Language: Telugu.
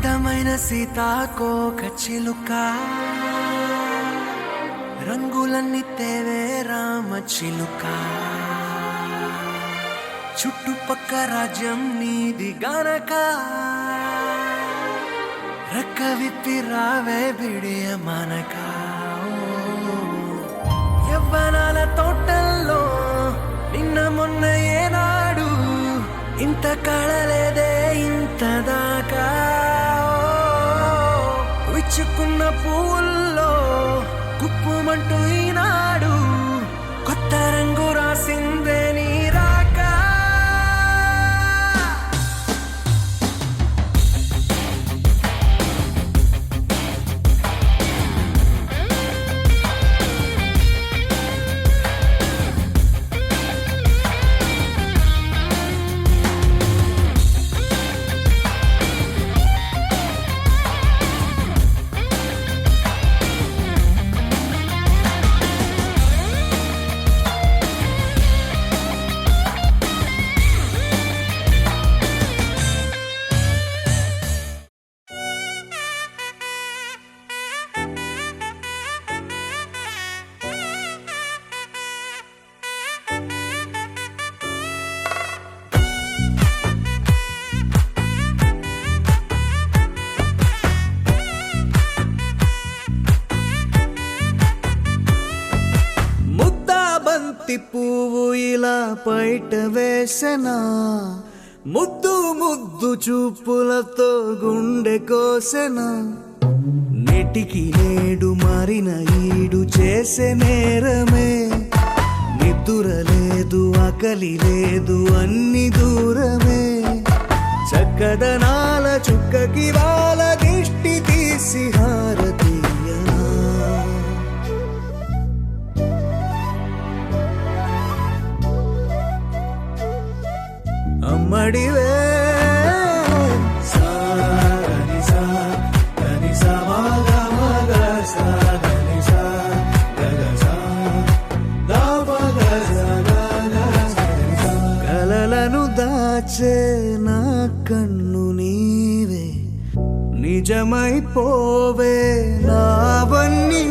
అందమైన సీతాకోక చిలుక రంగులన్నీ తేవే రామ చిలుక చుట్టుపక్క రాజ్యం నీది గనక రెక్క విప్పి రావే బిడియ మనక యవ్వనాల తోటల్లో నిన్న మొన్న ఏనాడు ఇంత కళలేదే ఇంత దాకా విచ్చుకున్న పూల్లో కుప్పుమంటూ ఈనాడు కొత్త రంగు రాసిందే నీ రాక పువ్వు ఇలా బయట వేసెనా ముద్దు ముద్దు చూపులతో గుండె కోసెనా నెటికి నేడు మారిన ఈడు చేసే నేరమే నిద్ర లేదు ఆకలి లేదు అన్ని దూరమే చక్కదనాల చుక్కకి వాళ్ళ దిష్టి తీసి హారతీయనా అమ్మడివే కలలను దాచే నా కన్ను నీవే నిజమైపోవే నావన్నీ